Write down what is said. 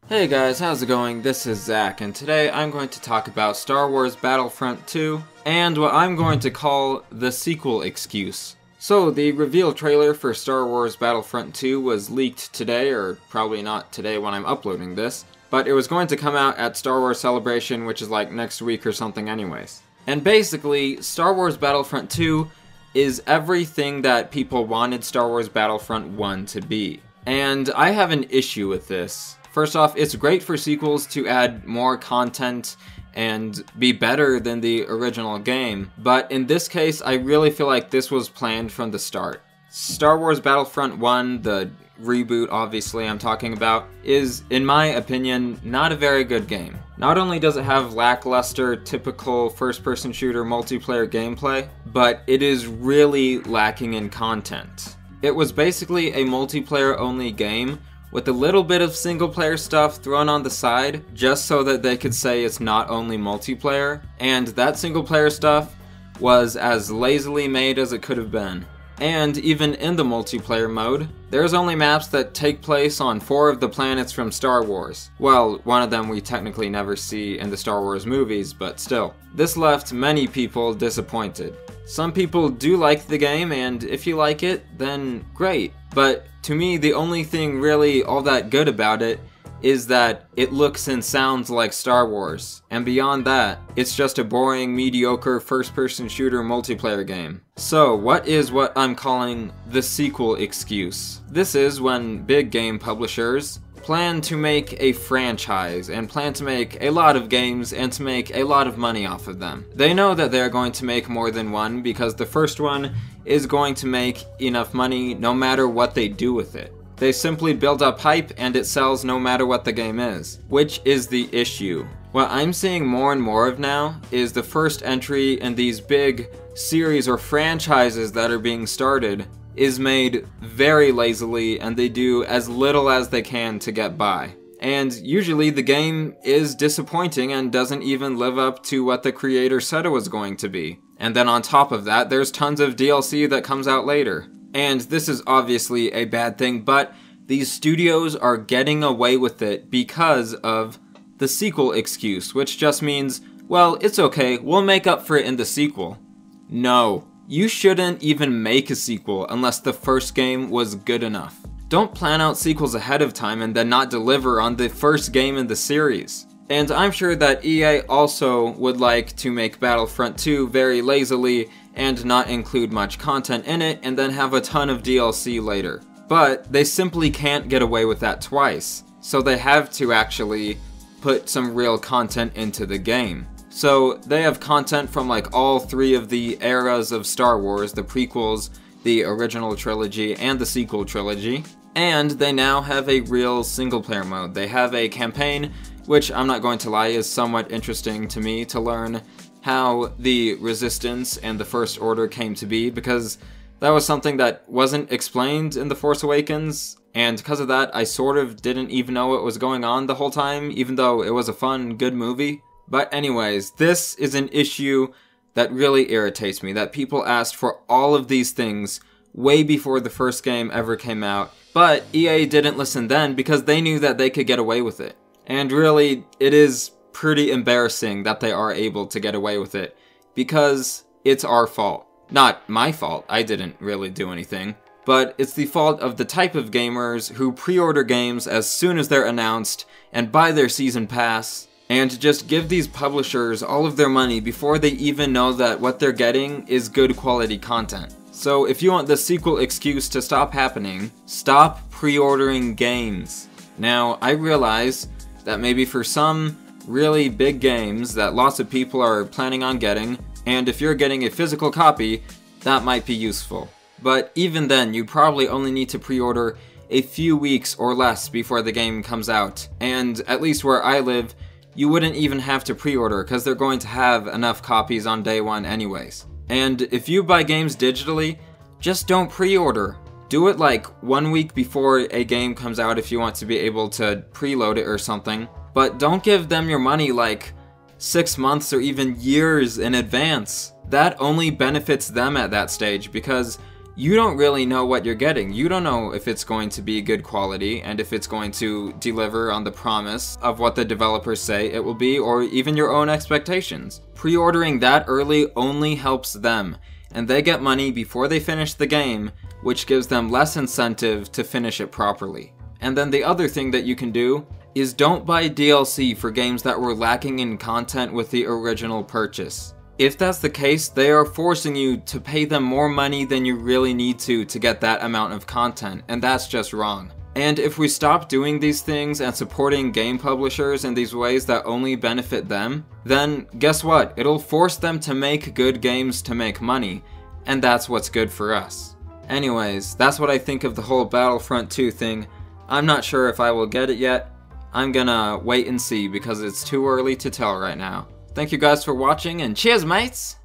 Hey guys, how's it going? This is Zach, and today I'm going to talk about Star Wars Battlefront 2 and what I'm going to call the sequel excuse. So, the reveal trailer for Star Wars Battlefront 2 was leaked today, or probably not today when I'm uploading this, but it was going to come out at Star Wars Celebration, which is like next week or something anyways. And basically, Star Wars Battlefront 2 is everything that people wanted Star Wars Battlefront 1 to be. And I have an issue with this. First off, it's great for sequels to add more content and be better than the original game, but in this case, I really feel like this was planned from the start. Star Wars Battlefront 1, the reboot obviously I'm talking about, is, in my opinion, not a very good game. Not only does it have lackluster, typical first-person shooter multiplayer gameplay, but it is really lacking in content. It was basically a multiplayer-only game with a little bit of single-player stuff thrown on the side, just so that they could say it's not only multiplayer, and that single-player stuff was as lazily made as it could have been. And even in the multiplayer mode, there's only maps that take place on 4 of the planets from Star Wars. Well, one of them we technically never see in the Star Wars movies, but still. This left many people disappointed. Some people do like the game, and if you like it, then great. But to me, the only thing really all that good about it is that it looks and sounds like Star Wars. And beyond that, it's just a boring, mediocre first-person shooter multiplayer game. So, what is what I'm calling the sequel excuse? This is when big game publishers plan to make a franchise and plan to make a lot of games and to make a lot of money off of them. They know that they're going to make more than one because the first one is going to make enough money no matter what they do with it. They simply build up hype and it sells no matter what the game is, which is the issue. What I'm seeing more and more of now is the first entry in these big series or franchises that are being started is made very lazily, and they do as little as they can to get by. And usually the game is disappointing and doesn't even live up to what the creator said it was going to be. And then on top of that, there's tons of DLC that comes out later. And this is obviously a bad thing, but these studios are getting away with it because of the sequel excuse, which just means, well, it's okay, we'll make up for it in the sequel. No. You shouldn't even make a sequel unless the first game was good enough. Don't plan out sequels ahead of time and then not deliver on the first game in the series. And I'm sure that EA also would like to make Battlefront 2 very lazily and not include much content in it and then have a ton of DLC later. But they simply can't get away with that twice, so they have to actually put some real content into the game. So they have content from like all 3 of the eras of Star Wars, the prequels, the original trilogy, and the sequel trilogy. And they now have a real single-player mode. They have a campaign, which I'm not going to lie is somewhat interesting to me to learn how the Resistance and the First Order came to be, because that was something that wasn't explained in The Force Awakens, and because of that I sort of didn't even know what was going on the whole time, even though it was a fun, good movie. But anyways, this is an issue that really irritates me, that people asked for all of these things way before the first game ever came out, but EA didn't listen then because they knew that they could get away with it. And really, it is pretty embarrassing that they are able to get away with it, because it's our fault. Not my fault, I didn't really do anything, but it's the fault of the type of gamers who pre-order games as soon as they're announced and buy their season pass, and just give these publishers all of their money before they even know that what they're getting is good quality content. So if you want the sequel excuse to stop happening, stop pre-ordering games. Now, I realize that maybe for some really big games that lots of people are planning on getting, and if you're getting a physical copy, that might be useful. But even then, you probably only need to pre-order a few weeks or less before the game comes out. And at least where I live, you wouldn't even have to pre-order because they're going to have enough copies on day one anyways. And if you buy games digitally, just don't pre-order. Do it like 1 week before a game comes out if you want to be able to preload it or something. But don't give them your money like 6 months or even years in advance. That only benefits them at that stage because you don't really know what you're getting. You don't know if it's going to be good quality and if it's going to deliver on the promise of what the developers say it will be, or even your own expectations. Pre-ordering that early only helps them, and they get money before they finish the game, which gives them less incentive to finish it properly. And then the other thing that you can do is don't buy DLC for games that were lacking in content with the original purchase. If that's the case, they are forcing you to pay them more money than you really need to get that amount of content, and that's just wrong. And if we stop doing these things and supporting game publishers in these ways that only benefit them, then guess what? It'll force them to make good games to make money, and that's what's good for us. Anyways, that's what I think of the whole Battlefront 2 thing. I'm not sure if I will get it yet. I'm gonna wait and see because it's too early to tell right now. Thank you guys for watching, and cheers, mates!